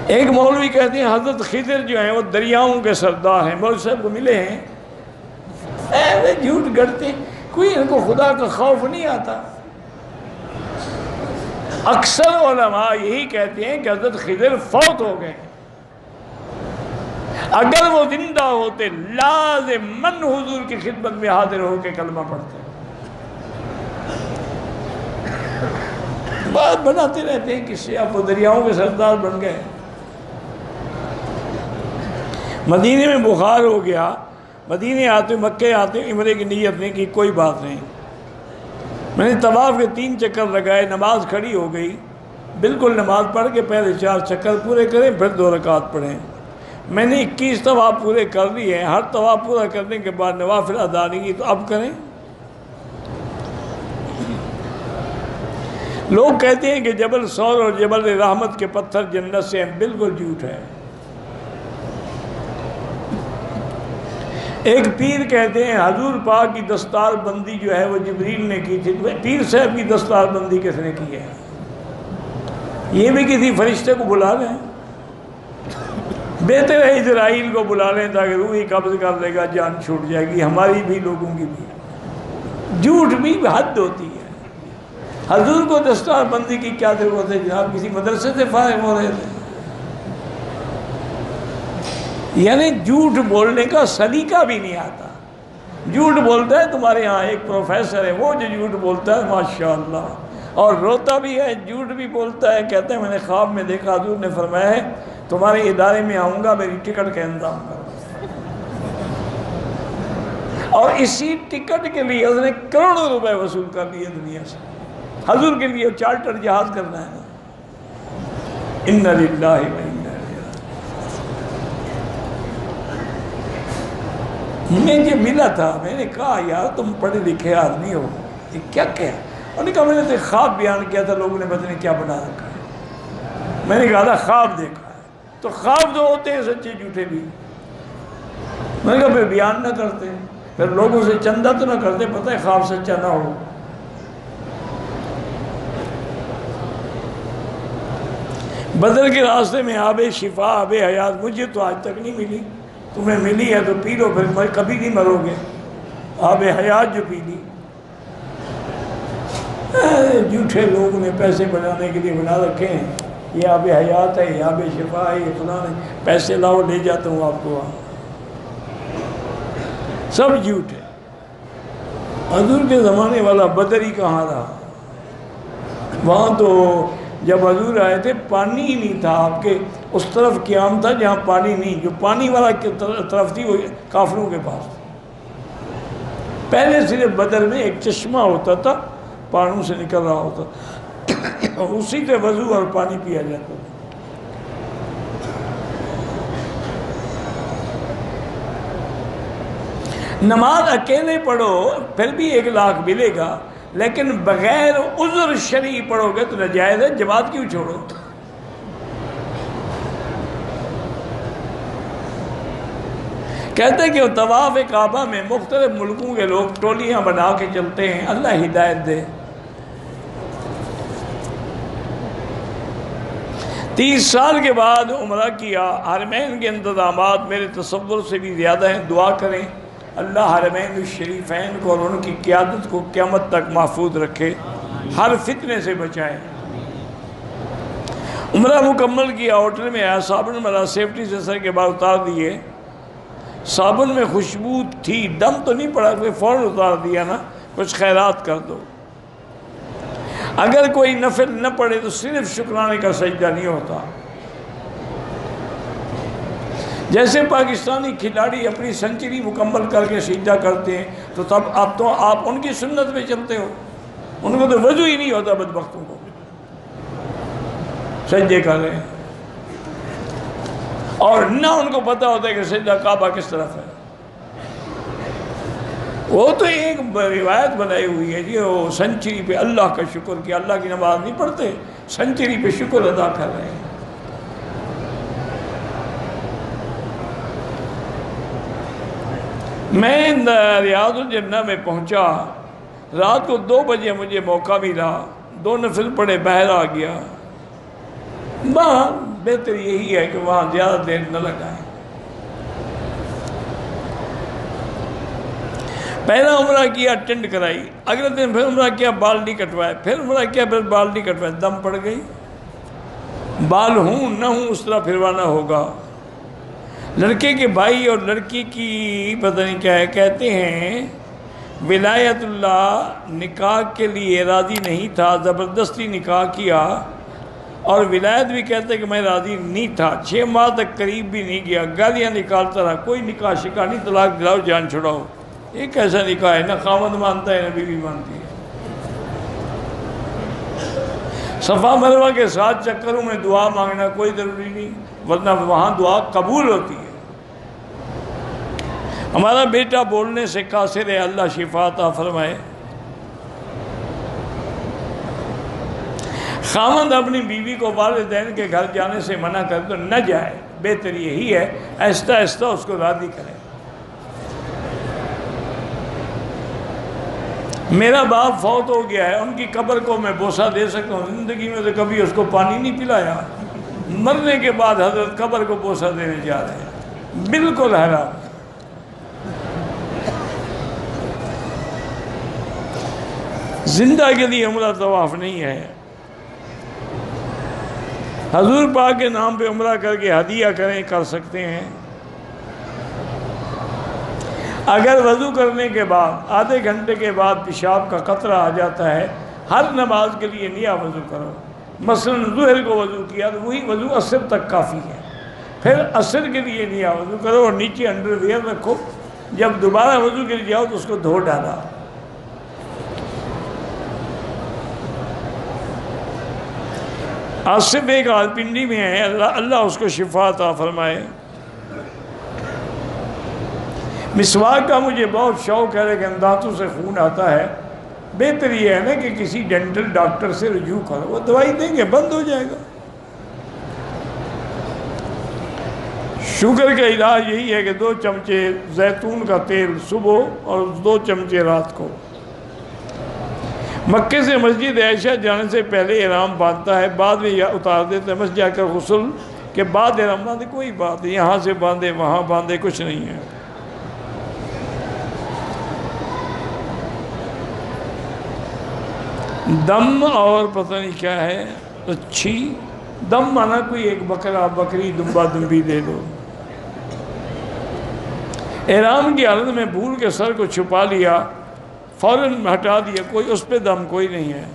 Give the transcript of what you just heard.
ایک مولوی کہتے ہیں حضرت خضر جو ہیں وہ دریاؤں کے سردار ہیں، مولوی صاحب کو ملے ہیں، ایسے جھوٹ گڑتے ہیں، کوئی ان کو خدا کا خوف نہیں آتا۔ اکثر علماء یہی کہتے ہیں کہ حضرت خضر فوت ہو گئے، اگر وہ زندہ ہوتے لازماً حضور کی خدمت میں حاضر ہو کے کلمہ پڑھتے۔ بات بناتے رہتے ہیں کس سے، اب وہ دریاؤں کے سردار بن گئے۔ مدینے میں بخار ہو گیا، مدینے آتے مکے آتے عمرے کی نیت نہیں کی، کوئی بات نہیں، میں نے طواف کے 3 چکر لگائے، نماز کھڑی ہو گئی، بالکل نماز پڑھ کے پہلے 4 چکر پورے کریں پھر 2 رکعت پڑھیں۔ میں نے 21 طواف پورے کر لیے، ہر طواف پورا کرنے کے بعد نوافل ادا نہیں کی، تو اب کریں۔ لوگ کہتے ہیں کہ جبل سور اور جبل رحمت کے پتھر جنت سے ہیں، بالکل جھوٹ ہے۔ ایک پیر کہتے ہیں حضور پاک کی دستار بندی جو ہے وہ جبریل نے کی تھی، پیر صاحب کی دستار بندی کس نے کی ہے؟ یہ بھی کسی فرشتے کو بلا لیں، بہتر ہے اسرائیل کو بلا لیں تاکہ روح ہی قبض کر لے گا، جان چھوٹ جائے گی، ہماری بھی لوگوں کی بھی۔ جھوٹ بھی حد ہوتی ہے۔ حضور کو دستار بندی کی کیا ضرورت ہے جناب؟ کسی مدرسے سے فارغ ہو رہے تھے۔ یعنی جھوٹ بولنے کا سلیقہ بھی نہیں آتا۔ جھوٹ بولتا ہے، تمہارے ہاں ایک پروفیسر ہے وہ جو جھوٹ بولتا ہے ماشاءاللہ، اور روتا بھی ہے، جھوٹ بھی بولتا ہے، کہتے ہیں میں نے خواب میں دیکھا حضور نے فرمایا ہے تمہارے ادارے میں آؤں گا، میری ٹکٹ کا انتظام کرو، اور اسی ٹکٹ کے لیے اس نے کروڑوں روپے وصول کر لیے دنیا سے۔ حضور کے لیے چارٹر جہاز کرنا ہے نا۔ اِنَّ لِلَّهِ وَإِنَّا میں یہ ملا تھا، میں نے کہا یار تم پڑھے لکھے آدمی ہو، یہ کیا کہا؟ انہوں نے کہا میں نے تو خواب بیان کیا تھا، لوگوں نے پتہ نہیں کیا بنا رکھا ہے۔ میں نے کہا تھا خواب دیکھا ہے، تو خواب جو ہوتے ہیں سچے جھوٹے بھی۔ میں نے کہا پھر بیان نہ کرتے، پھر لوگوں سے چندہ تو نہ کرتے، پتہ ہے خواب سچا نہ ہو۔ بدر کے راستے میں آب شفا آب حیات مجھے تو آج تک نہیں ملی، تمہیں ملی ہے تو پی لو، پھر کبھی نہیں مرو گے۔ آب حیات جو پی لی، جھوٹے لوگوں نے پیسے بنانے کے لیے بنا رکھے ہیں، یہ آب حیات ہے، یہ آب شفا ہے، یہ فلاں ہے، پیسے لاؤ لے جاتا ہوں آپ کو وہاں، سب جھوٹ ہے۔ حضور کے زمانے والا بدر ہی کہاں رہا؟ وہاں تو جب حضور آئے تھے پانی ہی نہیں تھا، آپ کے اس طرف قیام تھا جہاں پانی نہیں، جو پانی والا طرف تھی وہ کافروں کے پاس تھی۔ پہلے صرف بدر میں ایک چشمہ ہوتا تھا، پانوں سے نکل رہا ہوتا تھا، اسی سے وضو اور پانی پیا جاتا تھا۔ نماز اکیلے پڑھو پھر بھی 1 لاکھ ملے گا، لیکن بغیر عذر شرعی پڑھو گے تو ناجائز ہے، جماعت کیوں چھوڑو؟ کہتے ہیں کہ طواف کعبہ میں مختلف ملکوں کے لوگ ٹولیاں بنا کے چلتے ہیں، اللہ ہدایت دے۔ 30 سال کے بعد عمرہ کیا، حرمین کے انتظامات میرے تصور سے بھی زیادہ ہیں، دعا کریں اللہ حرمین الشریفین کو اور ان کی قیادت کو قیامت تک محفوظ رکھے، ہر فتنے سے بچائے۔ عمرہ مکمل کیا، ہوٹل میں آیا، صابن ملا، سیفٹی سے سر کے بال اتار دیے، صابن میں خوشبو تھی، دم تو نہیں پڑا کہ فوراً اتار دیا نا، کچھ خیرات کر دو۔ اگر کوئی نفل نہ پڑے تو صرف شکرانے کا سجدہ نہیں ہوتا۔ جیسے پاکستانی کھلاڑی اپنی سنچری مکمل کر کے سجدہ کرتے ہیں، تو تب آپ ان کی سنت پہ چلتے ہو، ان کو تو وضو ہی نہیں ہوتا، بدبختوں کو سجدے کر رہے ہیں، اور نہ ان کو پتہ ہوتا ہے کہ سجدہ کعبہ کس طرف ہے۔ وہ تو ایک روایت بنائی ہوئی ہے جی، وہ سنچری پہ اللہ کا شکر کیا، اللہ کی نماز نہیں پڑھتے، سنچری پہ شکر ادا کر رہے ہیں۔ میں ریاض الجنہ میں پہنچا، رات کو 2 بجے مجھے موقع ملا، 2 نفل پڑھے، باہر آ گیا، بہتر یہی ہے کہ وہاں زیادہ دیر نہ لگائیں۔ پہلا عمرہ کیا، ٹینٹ کرائی، اگلے دن پھر عمرہ کیا، بال نہیں کٹوائے، پھر عمرہ کیا، پھر بال نہیں کٹوائے، دم پڑ گئی۔ بال ہوں نہ ہوں اس طرح پھروانا ہوگا۔ لڑکے کے بھائی اور لڑکی کی پتہ نہیں کیا ہے، کہتے ہیں ولایت اللہ نکاح کے لیے راضی نہیں تھا، زبردستی نکاح کیا، اور ولایت بھی کہتے کہ میں راضی نہیں تھا، 6 ماہ تک قریب بھی نہیں گیا، گالیاں نکالتا رہا، کوئی نکاح شکا نہیں، طلاق دلاؤ، جان چھڑاؤ۔ یہ کیسا نکاح ہے؟ نہ خاوند مانتا ہے نہ بیوی مانتی ہے۔ صفا مروہ کے 7 چکروں میں دعا مانگنا کوئی ضروری نہیں، ورنہ وہاں دعا قبول ہوتی ہے۔ ہمارا بیٹا بولنے سے قاصر ہے، اللہ شفا عطا فرمائے۔ خاوند اپنی بیوی کو والدین کے گھر جانے سے منع کر تو نہ جائے، بہتر یہی ہے آہستہ آہستہ اس کو راضی کرے۔ میرا باپ فوت ہو گیا ہے، ان کی قبر کو میں بوسہ دے سکتا ہوں، زندگی میں تو کبھی اس کو پانی نہیں پلایا، مرنے کے بعد حضرت قبر کو بوسہ دینے جا رہے ہیں، بالکل حرام۔ زندہ کے لیے عمرہ طواف نہیں ہے۔ حضور پاک کے نام پہ عمرہ کر کے ہدیہ کریں، کر سکتے ہیں۔ اگر وضو کرنے کے بعد آدھے گھنٹے کے بعد پیشاب کا قطرہ آ جاتا ہے، ہر نماز کے لیے نیا وضو کرو۔ مثلا ظہر کو وضو کیا تو وہی وضو عصر تک کافی ہے، پھر عصر کے لیے نیا وضو کرو اور نیچے انڈر ویئر رکھو، جب دوبارہ وضو کے لیے جاؤ تو اس کو دھو ڈالا۔ آصف ایک پنڈی میں ہے، اللہ اس کو شفا عطا فرمائے۔ مسواک کا مجھے بہت شوق ہے لیکن دانتوں سے خون آتا ہے، بہتر یہ ہے نا کہ کسی ڈینٹل ڈاکٹر سے رجوع کرو، وہ دوائی دیں گے، بند ہو جائے گا۔ شوگر کا علاج یہی ہے کہ 2 چمچے زیتون کا تیل صبح اور 2 چمچے رات کو۔ مکے سے مسجد عائشہ جانے سے پہلے احرام باندھتا ہے، بعد میں یا اتار دیتا ہے، مسجد جا کر غسل کے بعد احرام باندھے، کوئی بات نہیں، یہاں سے باندھے وہاں باندھے، کچھ نہیں ہے۔ دم اور پتہ نہیں کیا ہے، اچھی دم مانا کوئی ایک بکرا بکری دمبا دمبی دے دو۔ احرام کی حالت میں بھول کے سر کو چھپا لیا، فوراً ہٹا دیا، کوئی اس پہ دم کوئی نہیں ہے۔